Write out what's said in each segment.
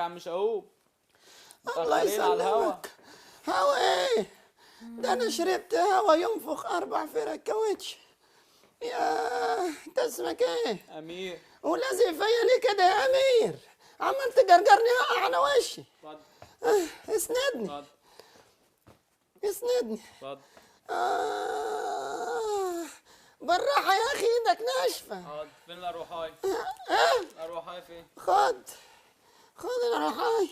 عم شقوق. الله متأخرين على الهوا. يسلمك. هوا ايه؟ ده انا شربت هوا ينفخ 4 فرق كاوتش. يا انت اسمك ايه؟ امير. ولازق فيا ليه كده يا امير؟ عمال تجرجرني هقع على وشي. اتفضل اسندني اتفضل اسندني. اتفضل. بالراحة يا اخي، ايدك ناشفة. حاضر. فين الأروحاي؟ الأروحاي فين؟ خد الروحاي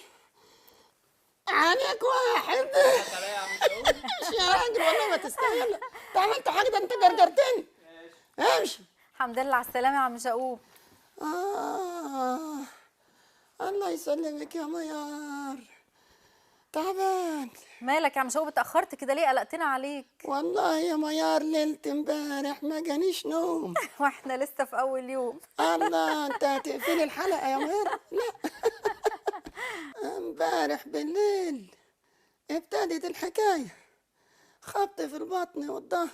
عليك واحد. حط عليا يا عم شقوق. يا راجل والله ما تستاهل. انت عملت حاجة، ده انت جرجرتني. امشي. الحمد لله على السلامة يا عم شقوق. الله يسلمك يا ميار. تعبان مالك يا عم شقوق اتأخرت كده ليه؟ قلقتنا عليك. والله يا ميار، ليلة امبارح ما جانيش نوم. واحنا لسه في أول يوم. الله، انت هتقفلي الحلقة يا ميار؟ لا. امبارح بالليل ابتدت الحكاية، خبط في البطن والظهر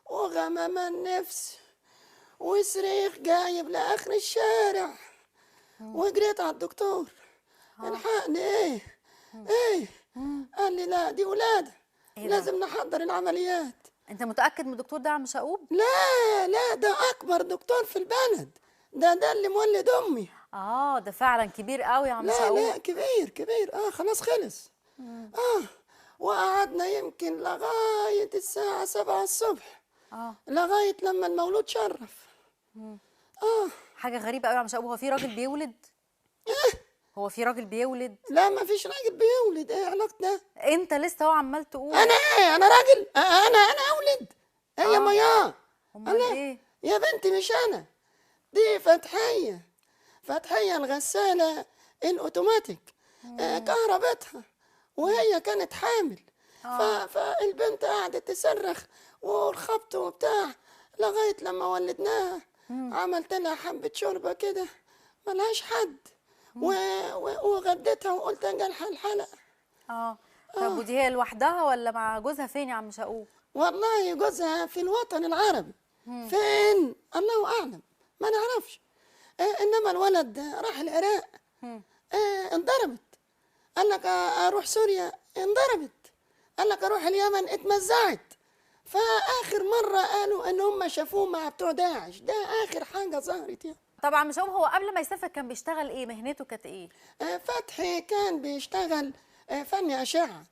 وغمام النفس وصريخ جايب لآخر الشارع، وجريت على الدكتور. الحقني. ايه قال لي لا دي ولادة، لازم نحضر العمليات. انت متأكد من الدكتور ده يا عم شقوق؟ لا ده أكبر دكتور في البلد، ده اللي مولد أمي. ده فعلا كبير قوي يا عم شقوق. لا كبير. خلاص خلص. وقعدنا يمكن لغاية الساعة 7 الصبح، لغاية لما المولود شرف. حاجة غريبة قوي يا عم شقوق، هو في راجل بيولد؟ هو في راجل بيولد؟ لا ما فيش راجل بيولد، ايه علاقة ده؟ انت لسه هو عمال تقول. انا راجل؟ انا اولد؟ يا مياه. امال ايه؟ يا بنتي مش انا، دي فتحية الغسالة الاوتوماتيك، كهربتها وهي كانت حامل. فالبنت قعدت تصرخ والخبط وبتاع لغاية لما ولدناها. عملت لها حبة شوربة كده ملهاش حد، وغديتها وقلت اجي الحلقة. طب ودي هي لوحدها ولا مع جوزها فين يا عم شقوق؟ والله جوزها في الوطن العربي. فين؟ الله اعلم، ما نعرفش. انما الولد راح العراق، انضربت. قال لك اروح سوريا، انضربت. قال لك اروح اليمن، اتمزعت. فاخر مره قالوا ان هم شافوه مع بتوع داعش، ده اخر حاجه ظهرت يعني. طبعا مش هو قبل ما يسافر كان بيشتغل ايه؟ مهنته كانت ايه؟ فتحي كان بيشتغل فني اشعه.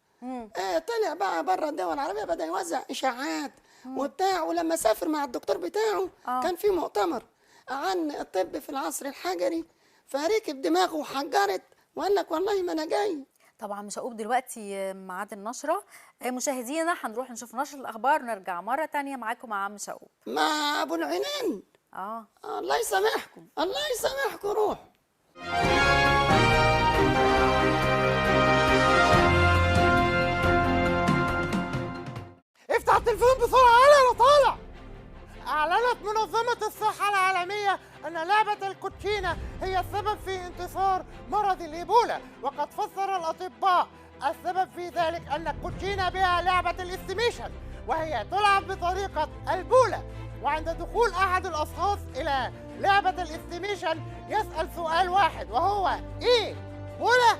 طلع بقى بره الدول العربيه، بدا يوزع اشاعات وبتاع. ولما سافر مع الدكتور بتاعه كان في مؤتمر عن الطب في العصر الحجري، فركب دماغه وحجرت وقال لك والله ما انا جاي. طبعا مش هقوم دلوقتي ميعاد النشره. مشاهدينا هنروح نشوف نشر الاخبار ونرجع مره تانية معاكم مع عم شقوق مع ابو العينين. الله يسامحكم، الله يسامحكم. روح. افتح التلفزيون بسرعة، أنا طالع. أعلنت منظمة الصحة العالمية أن لعبة الكوتشينة هي السبب في انتشار مرض الإيبولا، وقد فسر الأطباء السبب في ذلك أن الكوتشينة بها لعبة الاستيميشن، وهي تلعب بطريقة البولة. وعند دخول أحد الأشخاص إلى لعبة الاستيميشن يسأل سؤال واحد وهو إيه؟ بولة؟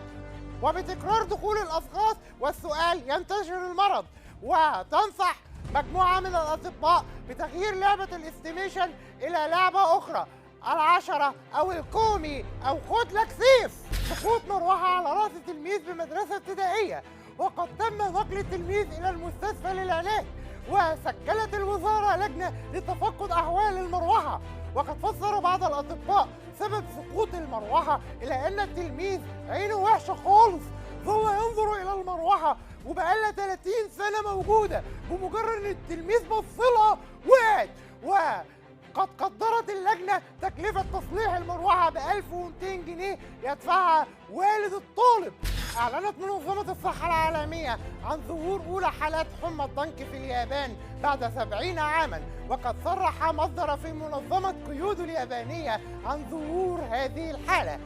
وبتكرار دخول الأشخاص والسؤال ينتشر المرض. وتنصح مجموعة من الأطباء بتغيير لعبة الاستيميشن إلى لعبة أخرى، العشرة أو الكومي أو خد لك سيف. سقوط مروحة على رأس تلميذ بمدرسة ابتدائية، وقد تم نقل التلميذ إلى المستشفى للعلاج، وشكلت الوزارة لجنة لتفقد أحوال المروحة. وقد فسر بعض الأطباء سبب سقوط المروحة إلى أن التلميذ عينه وحشة خالص، ظل ينظر إلى المروحة وبقالها 30 سنة موجودة، بمجرد إن التلميذ بصلها وقعت. وقد قدرت اللجنة تكلفة تصليح المروحة ب 1200 جنيه يدفعها والد الطالب. أعلنت منظمة الصحة العالمية عن ظهور أولى حالات حمى الضنك في اليابان بعد 70 عاماً، وقد صرح مصدر في منظمة قيود اليابانية عن ظهور هذه الحالة.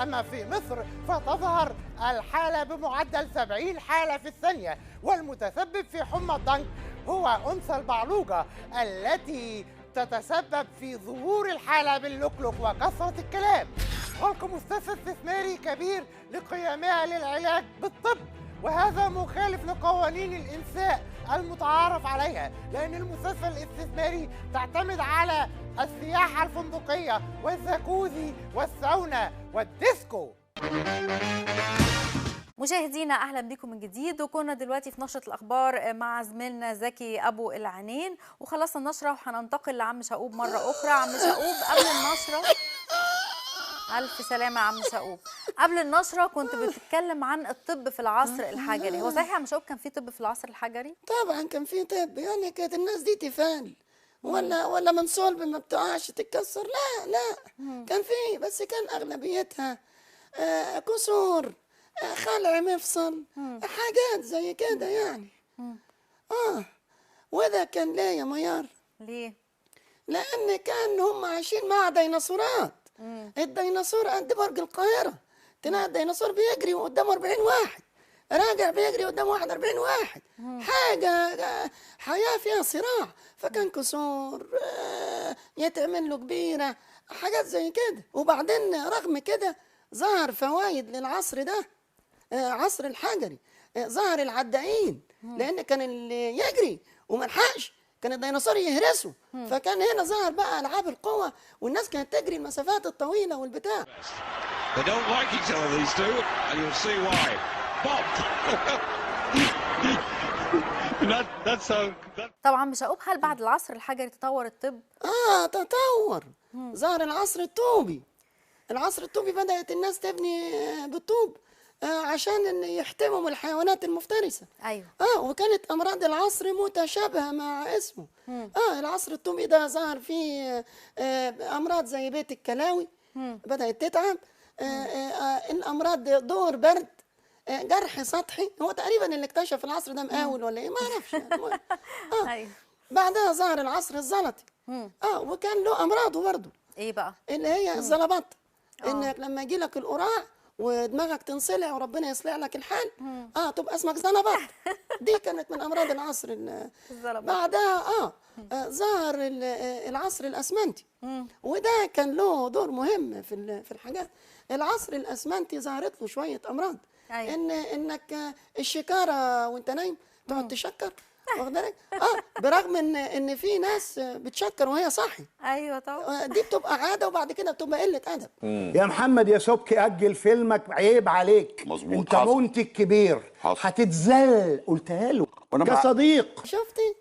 أما في مصر فتظهر الحالة بمعدل 70 حالة في الثانية، والمتسبب في حمى الضنك هو أنثى البعلوجة التي تتسبب في ظهور الحالة باللكلك وكثرة الكلام. خلق مستشفى استثماري كبير لقيامها للعلاج بالطب، وهذا مخالف لقوانين الإنساء المتعارف عليها، لأن المستشفى الاستثماري تعتمد على السياحة الفندقية والجاكوزي والساونا والديسكو. مشاهدينا اهلا بكم من جديد، وكنا دلوقتي في نشره الاخبار مع زميلنا زكي ابو العينين، وخلصنا النشره وهننتقل لعم شقوب مره اخرى. عم شقوب قبل النشره، الف سلامه يا عم شقوب. قبل النشره كنت بتتكلم عن الطب في العصر الحجري، هو صحيح يا عم شقوب كان في طب في العصر الحجري؟ طبعا كان في طب، يعني كانت الناس دي تفال ولا من صلب ما بتقعش تتكسر، لا كان في، بس كان اغلبيتها كسور، خلع مفصل، حاجات زي كده يعني. وده كان ليه يا ميار؟ ليه؟ لان كان هم عايشين مع ديناصورات. الديناصور قد برج القاهره، تلاقي الديناصور بيجري وقدامه 40 واحد، راجع بيجري قدامه 41 واحد، حاجه حياه فيها صراع. فكان كسور يتعمل له كبيره، حاجات زي كده. وبعدين رغم كده ظهر فوائد للعصر ده، عصر الحجري. ظهر العدائين، لان كان اللي يجري وملحقش كان الديناصور يهرسه، فكان هنا ظهر بقى العاب القوه، والناس كانت تجري المسافات الطويله والبتاع. They don't like each other, these two, and you'll see why. Bob! طبعا مش هقول، هل بعد العصر الحجري تطور الطب؟ تطور. ظهر العصر الطوبي. العصر الطوبي بدأت الناس تبني بالطوب عشان ان يحتموا من الحيوانات المفترسه. ايوه. وكانت امراض العصر متشابهه مع اسمه. العصر الطوبي ده ظهر فيه امراض زي بيت الكلاوي، بدأت تتعب. الامراض دور برد، جرح سطحي. هو تقريبا اللي اكتشف العصر ده مقاول ولا ايه، ما اعرفش يعني. ايوه. بعدها ظهر العصر الزلطي. وكان له امراضه برضه. ايه بقى؟ اللي هي الزلبطه، انك لما يجي لك القراع ودماغك تنصلع وربنا يصلح لك الحال، تبقى اسمك زلبط. دي كانت من امراض العصر الزلبط. بعدها ظهر العصر الاسمنتي، وده كان له دور مهم في الحاجات. العصر الاسمنتي ظهرت له شويه امراض. أيوة. انك الشكاره وانت نايم تقعد تشكر، واخد بالك؟ برغم ان في ناس بتشكر وهي صاحي. ايوه طبعا. دي بتبقى عاده، وبعد كده بتبقى قله ادب. يا محمد يا سبكي، اجل فيلمك، عيب عليك. مظبوط. انت منتج كبير، هتتذل. قلتها له كصديق. شفتي؟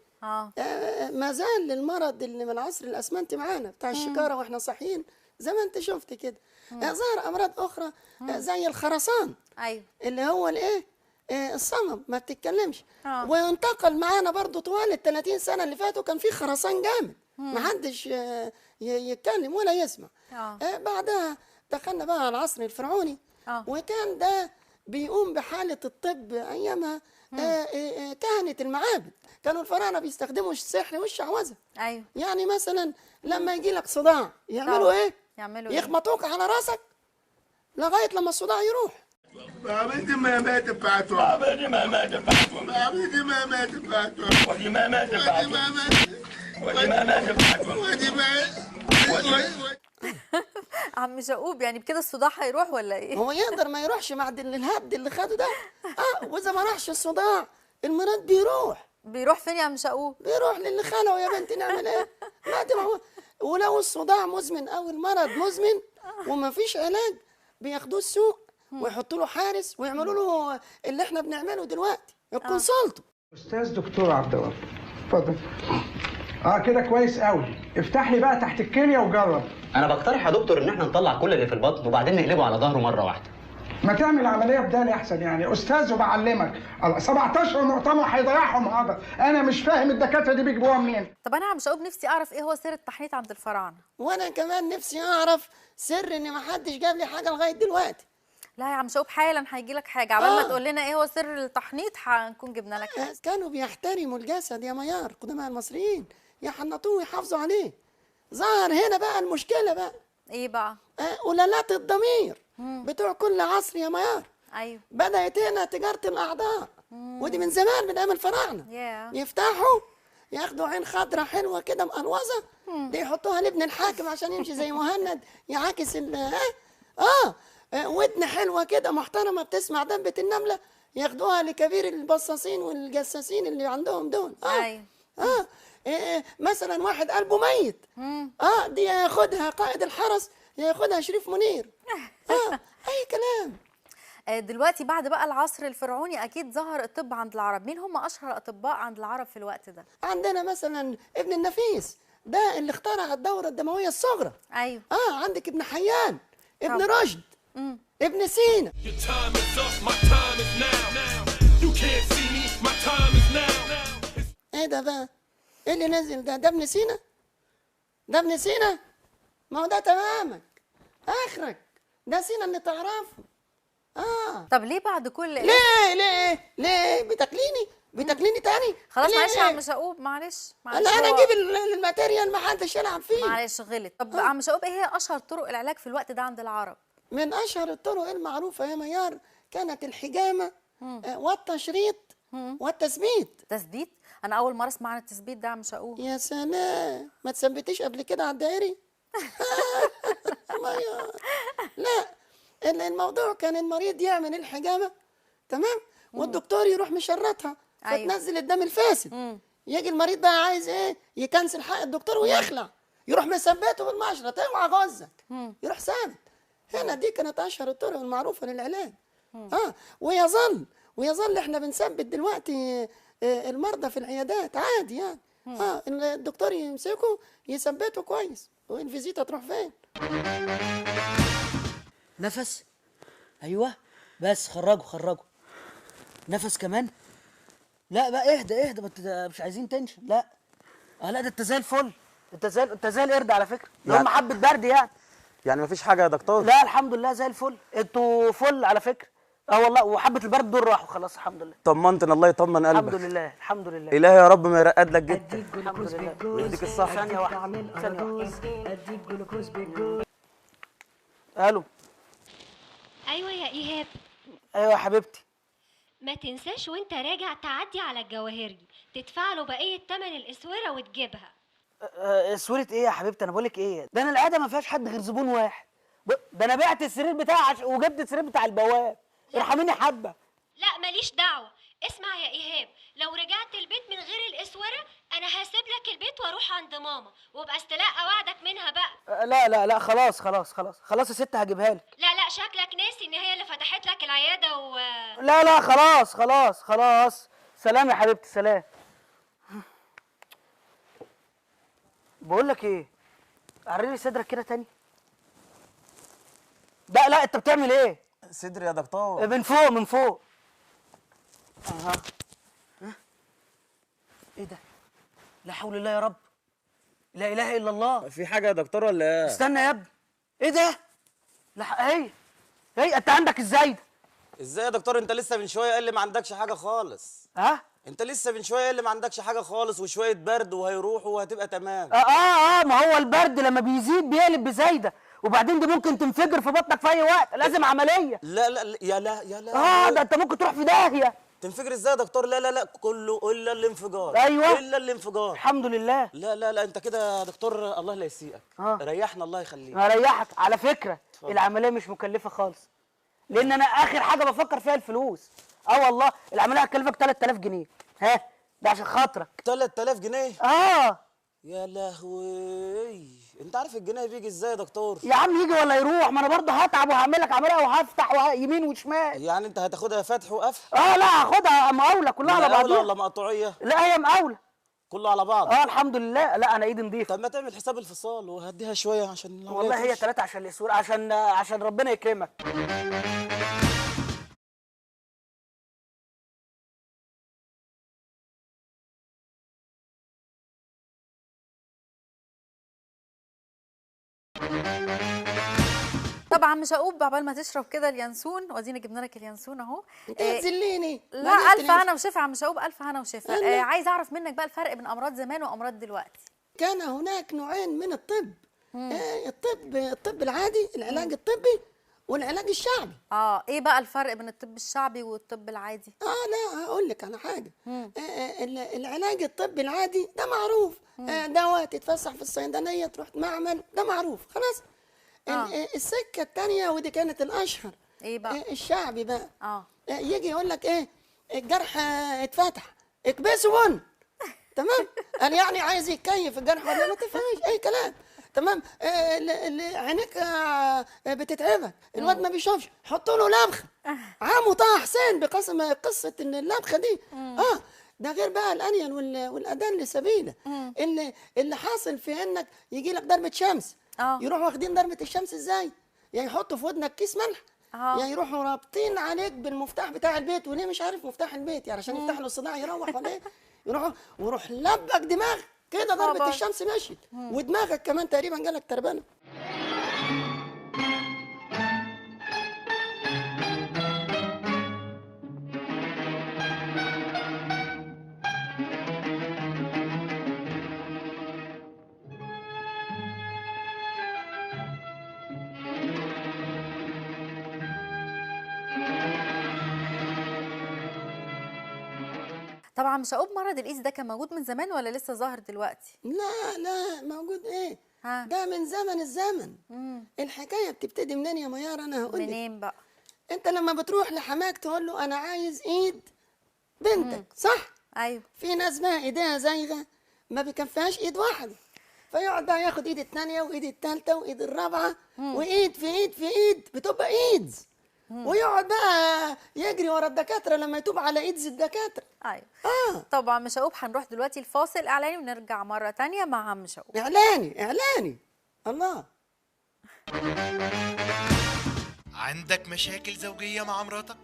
ما زال المرض اللي من العصر الاسمنتي معانا بتاع الشكاره واحنا صاحيين، زي ما انت شفت كده. ظهر امراض اخرى زي الخرسان. ايوه. اللي هو الايه؟ الصمم، ما بتتكلمش. وانتقل معانا برضو طوال ال 30 سنه اللي فاتوا، كان في خرسان جامد، ما حدش يتكلم ولا يسمع. بعدها دخلنا بقى على العصر الفرعوني، وكان ده بيقوم بحاله الطب ايامها. كهنه المعابد كانوا الفراعنه بيستخدموا السحر والشعوذه. ايوه. يعني مثلا لما يجي لك صداع يعملوا ايه؟ يخبطوك على راسك لغايه لما الصداع يروح. ودي ما مات بفاتوة، ودي ما مات بفاتوة، ودي ما مات بفاتوة، ودي ما مات بفاتوة، ودي ما مات بفاتوة، ودي ما. عم شقوب يعني بكده الصداع هيروح ولا ايه؟ هو يقدر ما يروحش مع الهبد اللي خده ده؟ واذا ما راحش الصداع المرض بيروح فين يا عم شقوب؟ بيروح للي خلقه يا بنتي، نعمل ايه؟ ولو الصداع مزمن او المرض مزمن وما فيش علاج، بياخدوه السوق ويحطوا له حارس ويعملوا له اللي احنا بنعمله دلوقتي، الكونسلت. استاذ دكتور عبد الله، اتفضل. كده كويس قوي. افتح لي بقى تحت الكليه وجرب. انا بقترح يا دكتور ان احنا نطلع كل اللي في البطن وبعدين نقلبه على ظهره مره واحده. ما تعمل عمليه بدالي احسن، يعني استاذ وبعلمك. 17 مؤتمر هيضيعهم هذا. انا مش فاهم الدكاتره دي بيجيبوها منين. طب انا عم شقوب نفسي اعرف ايه هو سر التحنيط عند الفراعنه. وانا كمان نفسي اعرف سر ان ما حدش جاب لي حاجه لغايه دلوقتي. لا يا عم شقوب حالا هيجي لك حاجه، عبال ما تقول لنا ايه هو سر التحنيط هنكون جبنا لك حاجه. كانوا بيحترموا الجسد يا ميار، قدماء المصريين يحنطوه ويحافظوا عليه. ظهر هنا بقى المشكله بقى. ايه بقى؟ قلالات الضمير بتوع كل عصر يا ميار. ايوه. بدأت هنا تجارة الأعضاء، ودي من زمان، من أيام الفراعنة. يفتحوا ياخدوا عين خضراء حلوة كده مقلوظة، دي يحطوها لابن الحاكم عشان يمشي زي مهند يعاكس ودن حلوه كده محترمه بتسمع دبه النمله، ياخدوها لكبير البصاصين والجساسين اللي عندهم دول. ايوه. مثلا واحد قلبه ميت، دي ياخدها قائد الحرس، ياخدها شريف منير. اي كلام. دلوقتي بعد بقى العصر الفرعوني اكيد ظهر الطب عند العرب، مين هم اشهر الاطباء عند العرب في الوقت ده؟ عندنا مثلا ابن النفيس، ده اللي اخترع الدوره الدمويه الصغرى. ايوه. عندك ابن حيان، ابن رشد، ابن سينا. ايه ده بقى؟ ايه اللي نزل ده؟ ده ابن سينا؟ ده ابن سينا؟ ما هو ده تمامك اخرك، ده سينا اللي تعرفه. طب ليه بعد كل ليه بتاكليني تاني؟ خلاص معلش يا عم شقوب، معلش انا اجيب الماتيريال، ما حدش يلعب فيه. معلش غلط. طب عم شقوب، ايه هي اشهر طرق العلاج في الوقت ده عند العرب؟ من اشهر الطرق المعروفه يا ميار كانت الحجامه والتشريط والتثبيت. تثبيت؟ انا اول مره اسمع عن التثبيت ده يا عم شقوب. يا سلام، ما تثبتيش قبل كده على الدائري؟ ميار لا، الموضوع كان المريض يعمل الحجامه، تمام، والدكتور يروح مشرطها فتنزل الدم الفاسد. يجي المريض بقى عايز ايه؟ يكنسل حق الدكتور ويخلع، يروح مثبته بالمشرط، اوعى غزك، يروح ثابت. هنا دي كانت اشهر الطرق المعروفه للعلاج. ويظل احنا بنثبت دلوقتي المرضى في العيادات عادي يعني. الدكتور يمسكه يثبته كويس، والفيزيتا تروح فين. نفس. ايوه بس خرجوا نفس كمان. لا بقى اهدى مش عايزين تنشن. لا لا، ده انت زي الفل، انت زي القرد على فكره، يعني هم حبه برد يعني مفيش حاجه يا دكتور؟ لا الحمد لله زي الفل، انتوا فل على فكره. والله، وحبه البرد دول راحوا خلاص الحمد لله. طمنتنا، الله يطمن قلبك. الحمد لله. الهي يا رب ما يرقد لك جدا. الحمد لله. ويديك الصحه. ثانيه واحده. الو. ايوه يا ايهاب. ايوه يا حبيبتي. ما تنساش وانت راجع تعدي على الجواهرجي، تدفع له بقيه تمن الاسوره وتجيبها. اسوره ايه يا حبيبتي؟ انا بقولك ايه، ده انا العياده ما فيهاش حد غير زبون واحد، ده انا بعت السرير بتاعي وجبت السرير بتاع البواب. ارحميني حبه. لا ماليش دعوه. اسمع يا ايهاب، لو رجعت البيت من غير الاسوره انا هسيب لك البيت واروح عند ماما، وابقى استلقى وعدك منها بقى. لا خلاص يا ست هجيبها لك. لا شكلك ناسي ان هي اللي فتحت لك العياده لا خلاص. سلام يا حبيبتي، سلام. بقول لك ايه، عريلي صدرك كده تاني. لا انت بتعمل ايه؟ صدري يا دكتور من فوق. ايه ده؟ لا حول الله يا رب، لا اله الا الله. في حاجه يا دكتور ولا ايه؟ استنى يا ابني، ايه ده؟ لا هي انت عندك ازاي ده؟ ازاي يا دكتور؟ انت لسه من شويه قال لي ما عندكش حاجه خالص. انت لسه من شويه قال لي ما عندكش حاجه خالص، وشويه برد وهيروحوا وهتبقى تمام. ما هو البرد لما بيزيد بيقلب بزايده، وبعدين دي ممكن تنفجر في بطنك في اي وقت، لازم عمليه. لا يا لا ده انت ممكن تروح في داهيه. تنفجر ازاي يا دكتور؟ لا كله الا الانفجار. ايوه الا الانفجار. الحمد لله. لا انت كده يا دكتور الله لا يسيئك. ريحنا الله يخليك. اريحك على فكره. العمليه مش مكلفه خالص، لان انا اخر حاجه بفكر فيها الفلوس. والله العمليه هتكلفك 3000 جنيه. ده عشان خاطرك. 3000 جنيه؟ يا لهوي، انت عارف الجنيه بيجي ازاي يا دكتور؟ يا عم يجي ولا يروح، ما انا برضه هتعب وهعمل لك عمليه وهفتح يمين وشمال. يعني انت هتاخدها فتح وقفل؟ لا هاخدها مقاوله كلها على بعضها. مقاوله ولا مقطوعيه؟ لا هي مقاوله كله على بعض. الحمد لله. لا انا ايدي نضيفه. طب ما تعمل حساب الفصال وهديها شويه عشان والله هي 3 عشان الاسور، عشان ربنا يكرمك. طبعا مش هقوم عقبال ما تشرب كده اليانسون، وادينا جبنا لك اليانسون اهو. انت هتذليني. لا الف هنا وشفا عم شقوب، الف هنا وشفا. عايز اعرف منك بقى الفرق بين امراض زمان وامراض دلوقتي. كان هناك نوعين من الطب. الطب العادي، العلاج الطبي، والعلاج الشعبي. ايه بقى الفرق بين الطب الشعبي والطب العادي؟ لا هقول لك على حاجه. العلاج الطبي العادي ده معروف، دواء تتفسح في الصيدليه تروح معمل، ده معروف خلاص. السكه الثانيه ودي كانت الاشهر. ايه بقى؟ الشعبي بقى. يجي يقول لك ايه، الجرح اتفتح اكبسه بن. تمام. انا يعني عايز يتكيف الجرح ولا ما تفهمش اي كلام. تمام. عينيك بتتعبك، الواد ما بيشوفش، حط له لبخه. عمو طه حسين بقسم قصه ان اللبخه دي ده غير بقى الانيل والاذان لسبيله. اللي حاصل في انك يجي لك ضربه شمس، يروحوا واخدين ضربه الشمس ازاي؟ يعني يحطوا في ودنك كيس ملح، يعني يروحوا رابطين عليك بالمفتاح بتاع البيت. وليه مش عارف مفتاح البيت؟ يعني عشان يفتح له الصداع يروح ولا ايه؟ ويروح لبك دماغ كده ضربه الشمس مشيت، ودماغك كمان تقريبا جالك تربانه. طبعا مش هقول مرض الايدز ده كان موجود من زمان ولا لسه ظاهر دلوقتي؟ لا موجود ايه؟ ده من زمن الزمن. الحكايه بتبتدي منين يا ميار؟ انا هقول لك. منين بقى؟ انت لما بتروح لحماك تقول له انا عايز ايد بنتك، صح؟ ايوه. في ناس بقى ايديها زايغه ما بيكفيهاش ايد واحده، فيقعد بقى ياخد ايد الثانيه وايد الثالثه وايد الرابعه وايد في ايد في ايد بتبقى ايدز. ويقعد بقى يجري ورا الدكاتره لما يتوب على ايدز الدكاتره. ايوه. طبعا مش هقوب هنروح دلوقتي الفاصل اعلاني ونرجع مره ثانيه مع عم شوقي. اعلاني الله. عندك مشاكل زوجيه مع مراتك؟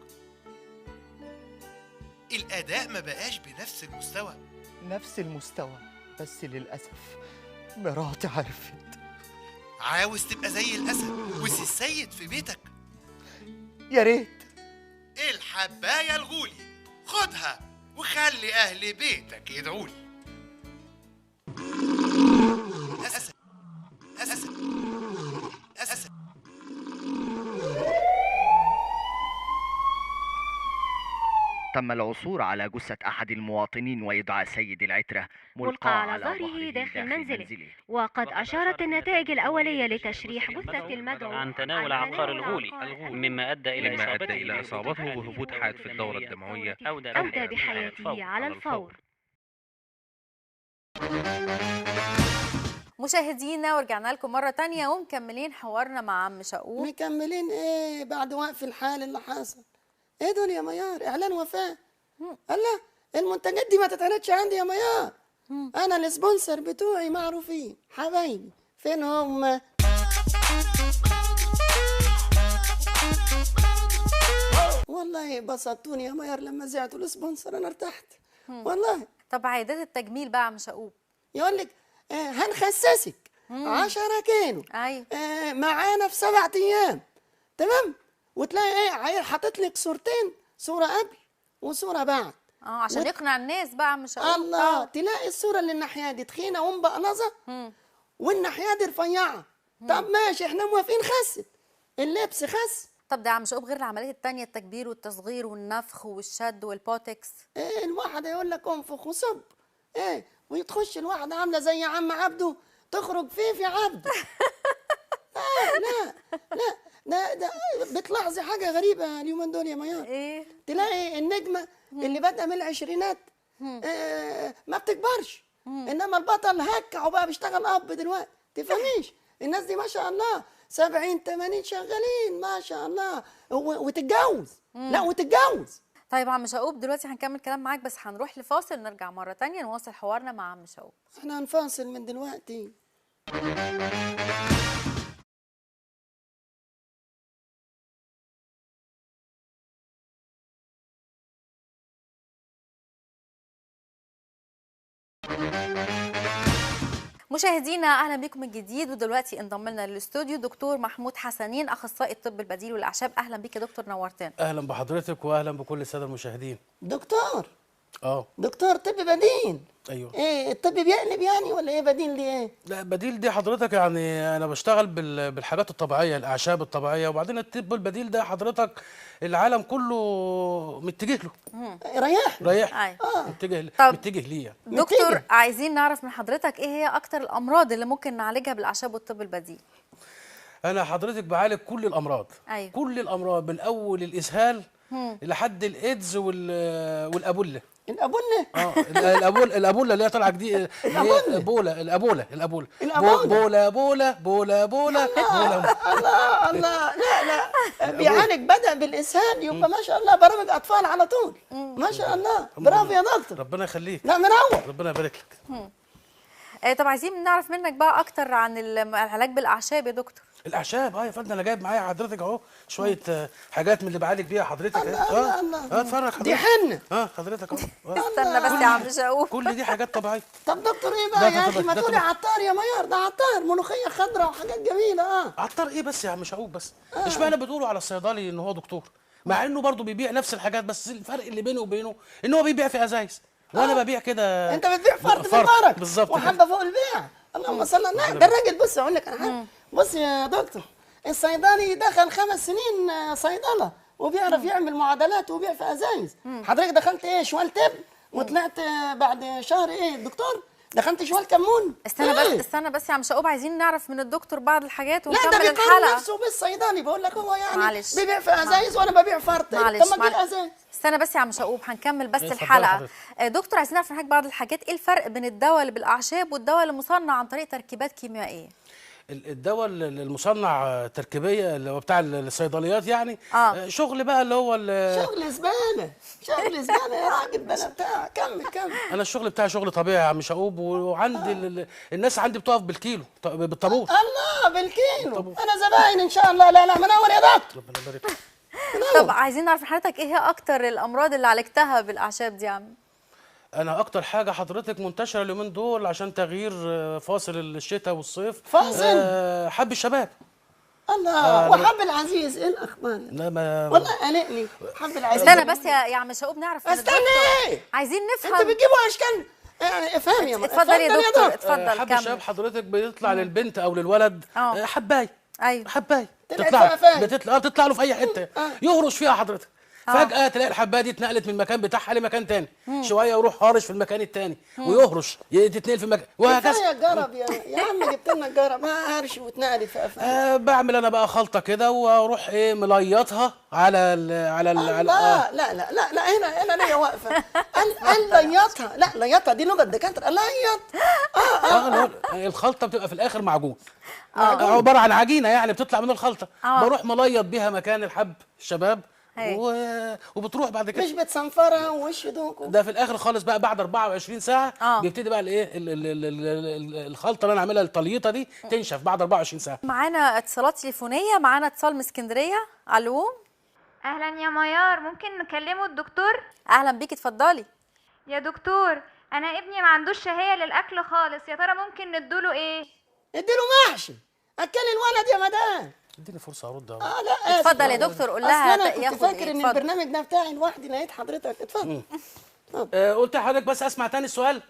الاداء ما بقاش بنفس المستوى. نفس المستوى، بس للاسف مراتي عرفت. عاوز تبقى زي الاسد وسي السيد في بيتك؟ يا ريت. الحبايه الغولي خدها وخلي اهل بيتك يدعولي. اسد اسد اسد. تم العثور على جثة أحد المواطنين ويدعى سيد العترة ملقى على ظهره داخل منزله، وقد أشارت النتائج الأولية لتشريح جثة المدعو عن تناول عقار الغولي مما أدى إلى إصابته بهبوط حاد في الدورة الدموية أودى بحياته على الفور. مشاهدينا ورجعنا لكم مرة تانية ومكملين حوارنا مع عم شقوق. مكملين ايه بعد وقف الحال اللي حصل؟ ايه دول يا ميار؟ اعلان وفاه. الله، المنتجات دي ما تتعرضش عندي يا ميار. انا السبونسر بتوعي معروفين حبايبي. فين هم؟ والله بسطتوني يا ميار لما زعتوا السبونسر، انا ارتحت والله. طب عيادات التجميل بقى مش هقول، يقول لك هنخسسك 10 كيلو. ايوه. معانا في 7 ايام. تمام. وتلاقي ايه عيل حاطط لك صورتين، صوره قبل وصوره بعد. عشان يقنع الناس بقى مش هقول. الله. تلاقي الصوره اللي الناحيه دي تخينه ومبقلظه والناحيه دي رفيعه. طب ماشي احنا موافقين، خست اللبس خس. طب ده مش هقول غير العمليات التانية، التكبير والتصغير والنفخ والشد والبوتكس. الواحد يقول لك انفخ وصب ويتخش الواحده عامله زي عم عبده تخرج في عبده. لا ده بتلاحظي حاجه غريبه اليومين دول يا ميار. ايه؟ تلاقي النجمه اللي بادئه من العشرينات ما بتكبرش، انما البطل هكع وبقى بيشتغل اب دلوقتي. تفهميش؟ الناس دي ما شاء الله 70 80 شغالين ما شاء الله وتتجوز. لا وتتجوز. طيب عم شقوق دلوقتي هنكمل كلام معاك، بس هنروح لفاصل ونرجع مره تانية نواصل حوارنا مع عم شقوق. احنا هنفاصل من دلوقتي. مشاهدينا اهلا بكم من جديد، ودلوقتي انضم لنا للاستوديو دكتور محمود حسنين اخصائي الطب البديل والاعشاب. اهلا بيك يا دكتور، نورتنا. اهلا بحضرتك واهلا بكل الساده المشاهدين. دكتور دكتور طب بديل. ايوه. ايه الطب بيقلب يعني ولا ايه بديل دي ايه؟ لا بديل دي حضرتك يعني انا بشتغل بالحاجات الطبيعيه، الاعشاب الطبيعيه، وبعدين الطب البديل ده حضرتك العالم كله متجه له. ريح متجه ليه. دكتور عايزين نعرف من حضرتك ايه هي اكتر الامراض اللي ممكن نعالجها بالاعشاب والطب البديل؟ انا حضرتك بعالج كل الامراض. أيوة. كل الامراض من اول الاسهال لحد الايدز والابوله. الابوله؟ الابوله اللي هي طالعه جديد. الابوله بولا الله لا بيعالج بدأ بالاسهال يبقى ما شاء الله برامج اطفال على طول. ما شاء الله برافو يا دكتور. ربنا يخليك. لا منور. ربنا يبارك لك. طب عايزين نعرف منك بقى اكتر عن العلاج بالاعشاب يا دكتور. الاعشاب يا فندم، انا جايب معايا حضرتك اهو شويه حاجات من اللي بعالج بيها حضرتك. الله اتفرج حضرتك. دي حنه. حضرتك اهو. استنى بس يا عم شاقوب. كل دي حاجات طبيعيه. طب دكتور ايه بقى يا اخي؟ ما تقولي عطار يا ميار، ده عطار ملوخيه خضراء وحاجات جميله. عطار ايه بس يا عم شقوق بس؟ اشمعنى بتقولوا على الصيدلي ان هو دكتور؟ مع انه برضه بيبيع نفس الحاجات، بس الفرق اللي بينه وبينه ان هو بيبيع في ازايز وانا ببيع كده. انت بتبيع فرد في البرك بالظبط وحبه فوق البيع. اللهم صل على النبي. ده الراجل بص اقول لك انا حاجه. بص يا دكتور، الصيدلي دخل 5 سنين صيدله وبيعرف يعمل معادلات وبيع في ازايز. حضرتك دخلت ايه شوال تب وطلعت بعد شهر ايه دكتور؟ دخلت شوال كمون. استنى بس يا عم شقوب، عايزين نعرف من الدكتور بعض الحاجات ونكمل الحلقه. لا ده بيقارن نفسه بالصيدلي، بقول لك هو يعني معلش. بيبيع في ازايز وانا ببيع فرد. طب ما تجيب ازايز. استنى بس يا عم شقوب، هنكمل بس الحلقه. دكتور عايزين نعرف منك بعض الحاجات. ايه الفرق بين الدواء اللي بالاعشاب والدواء اللي مصنع عن طريق تركيبات كيميائيه؟ الدواء المصنع تركيبيه اللي هو بتاع الصيدليات يعني شغل بقى اللي هو شغل زباله يا راجل. ده انا بتاع كمل. انا الشغل بتاعي شغل طبيعي يا عم شقوب، وعندي الناس عندي بتقف بالكيلو بالطابور. الله بالكيلو. انا زباين ان شاء الله. لا منور يا دكتور. ربنا يبارك لك. طب عايزين نعرف من حضرتك ايه هي اكتر الامراض اللي عالجتها بالاعشاب دي يا عم؟ انا اكتر حاجه حضرتك منتشره اليومين دول عشان تغيير فاصل الشتاء والصيف. فاصل حب الشباب. الله وحب العزيز. ايه الاخبار؟ لا ما والله قلقني حب العزيز. استنى بس يا عم شقوب نعرف. استنى ايه؟ عايزين نفهم. انتوا بتجيبوا اشكال يعني. افهم يا اتفضل يا دكتور اتفضل. حب الشباب حضرتك بيطلع للبنت او للولد حبايه. ايوه حبايه تطلع له في اي حته يهرش فيها حضرتك. فجأة تلاقي الحباية دي اتنقلت من المكان بتاعها لمكان تاني. شوية يروح هارش في المكان التاني ويهرش تتنقل في مكان وهكذا. يا جرب يا عم جبت لنا الجرب. ما هرش واتنقلت في قفاها. بعمل انا بقى خلطة كده واروح مليطها على لا هنا ليا واقفة. ليطها. لا ليطها دي لغة الدكاترة. ليط. الخلطة بتبقى في الآخر معجون. عبارة عن عجينة يعني بتطلع من الخلطة. بروح مليط بيها مكان الحب الشباب. وبتروح بعد كده مش بتصنفرها ووش دوكو. ده في الاخر خالص بقى بعد 24 ساعه بيبتدي بقى الايه الخلطه اللي انا عاملها الطليطه دي تنشف بعد 24 ساعه. معانا اتصالات تليفونيه. معانا اتصال من اسكندريه. الو. اهلا يا ميار، ممكن نكلمه الدكتور؟ اهلا بيكي اتفضلي. يا دكتور انا ابني ما عندوش شهيه للاكل خالص، يا ترى ممكن نديله ايه؟ اديله محشي. اكل الولد يا مدام. اديني فرصه ارد لا اتفضل يا دكتور. قول لها انا كنت فاكر ان البرنامج ده بتاعي لوحدي. لقيت حضرتك. اتفضل. قلت لحضرتك بس اسمع تاني السؤال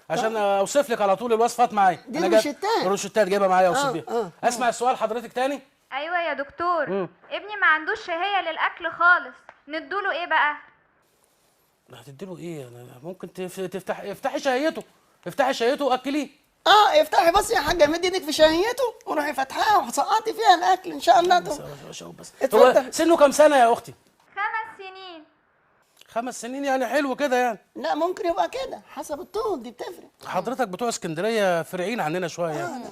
عشان اوصف لك على طول الوصفات معايا. دي الروشتات جايبها معايا اوصف بيها. اسمع السؤال حضرتك تاني. ايوه يا دكتور. ابني ما عندوش شهيه للاكل خالص، نديله ايه بقى؟ هتديله ايه؟ ممكن افتحي شهيته واكليه. افتحي بس يا حاجه. مدي ايدك في شهيته وروحي فاتحاها وسقطي فيها الاكل ان شاء الله. هو سنه كام سنه يا اختي؟ 5 سنين. 5 سنين يعني حلو كده يعني. لا ممكن يبقى كده حسب الطول، دي بتفرق. حضرتك بتوع اسكندريه فرعين عننا شويه يعني.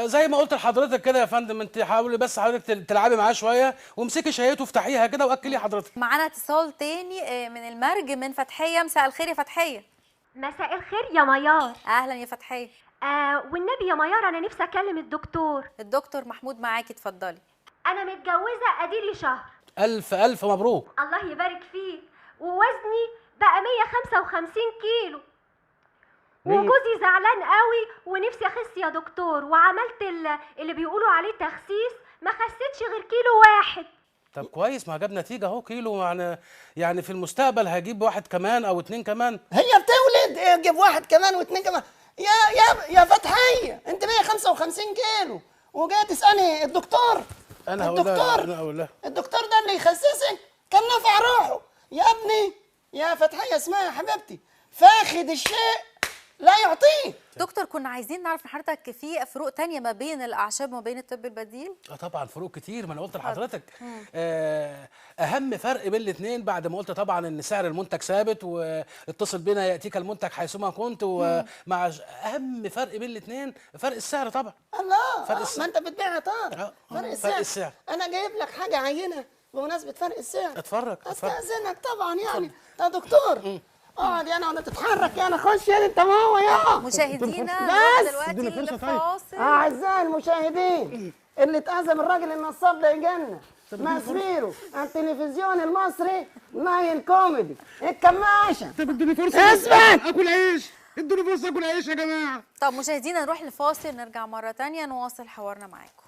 زي ما قلت لحضرتك كده يا فندم، انت حاولي بس حضرتك تلعبي معاه شويه وامسكي شهيته وافتحيها كده واكليه حضرتك. معانا اتصال تاني من المرج من فتحيه. مساء الخير يا فتحيه. مساء الخير يا ميار. اهلا يا فتحيه. والنبي يا ميار انا نفسي اكلم الدكتور محمود معاكي اتفضلي. انا متجوزه اديلي شهر. الف مبروك. الله يبارك فيك. ووزني بقى 155 كيلو وجوزي زعلان قوي ونفسي اخس يا دكتور، وعملت اللي بيقولوا عليه تخسيس ما خسيتش غير كيلو واحد. طب كويس، ما جاب نتيجه اهو. كيلو يعني في المستقبل هجيب 1 كمان او 2 كمان. هي بتولد جيب 1 كمان و2 كمان. يا فتحيه انت 155 كيلو وجاي تسالني الدكتور. انا هقول لها الدكتور ده اللي يخسسك كان نافع روحه يا ابني. يا فتحيه اسمها يا حبيبتي، فاخد الشيء لا يعطيه. دكتور كنا عايزين نعرف من حضرتك في فروق تانية ما بين الاعشاب وما بين الطب البديل؟ طبعا فروق كتير، ما انا قلت لحضرتك. اهم فرق بين الاثنين بعد ما قلت طبعا ان سعر المنتج ثابت واتصل بنا ياتيك المنتج حيثما كنت، ومع اهم فرق بين الاثنين فرق السعر طبعا. الله، فرق السعر. ما انت بتبيع عطار. فرق السعر. انا جايب لك حاجه عينه بمناسبه فرق السعر. اتفرج. استاذنك طبعا يعني. يا دكتور اقعد يانا ولا تتحرك يانا، خش يانا انت وهو يا مشاهدينا دلوقتي لفاصل. اعزائي المشاهدين، اللي اتأذى بالراجل النصاب ده يجنن. مسبيرو التلفزيون المصري نايل كوميدي الكماشة. طب ادوني فرصة اثبت اكل عيش، ادوني فرصة اكل عيش يا جماعة. طب مشاهدينا نروح لفاصل، نرجع مرة تانية نواصل حوارنا معاكم.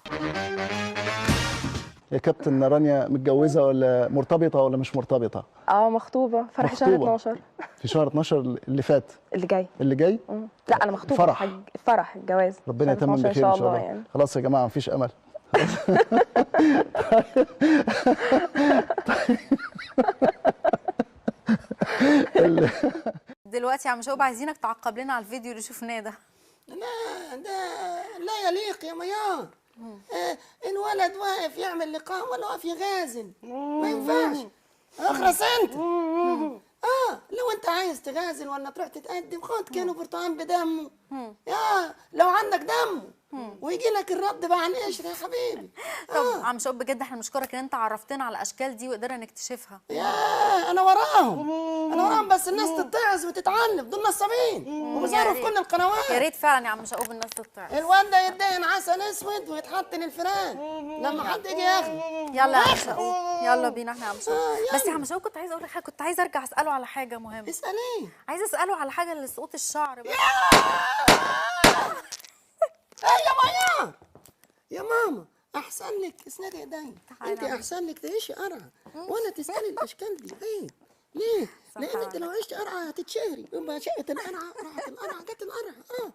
يا كابتن رانيا، متجوزة ولا مرتبطة ولا مش مرتبطة؟ مخطوبة، فرح شهر 12. في شهر 12 اللي فات؟ اللي جاي؟ لا أنا مخطوبة. فرح الجواز ربنا يتمم بخير إن شاء الله يعني. خلاص يا جماعة مفيش أمل. دلوقتي يا عم شوقي عايزينك تعقب لنا على الفيديو اللي شفناه ده. لا يليق يا ميار. الولد واقف يعمل لقاء ولا واقف يغازل، ما ينفعش. اخرس انت. لو انت عايز تغازل ولا تروح تتقدم خد كيلو برتقال بدمه. لو عندك دمه ويجي لك الرد بقى عن قشر يا حبيبي. طب عم شوقي بجد احنا بنشكرك ان انت عرفتنا على الاشكال دي وقدرنا نكتشفها. انا وراهم بس الناس تتعظ وتتعلم، دول نصابين وبيظهروا في كل القنوات. يا ريت فعلا يا عم شوقي الناس تتعظ. الواد ده يدهن عسل اسود ويتحط للفيران لما حد يجي ياخده. يلا يا عم شوقي، يلا بينا احنا يا عم شوقي. بس يا عم شوقي كنت عايزه اقول لك حاجه، كنت عايزه ارجع اساله على حاجه مهمه. اساليه. عايزه اساله على حاجه اللي سقوط الشعر بقى. يا ماما يا ماما، احسن لك اسندي ايديا. انت احسن لك تعيشي قرعه ولا تسالي الاشكال دي. ليه؟ لان انت لو عشتي قرعه هتتشهري، يبقى شقه القرعه راحت القرعه جت القرعه.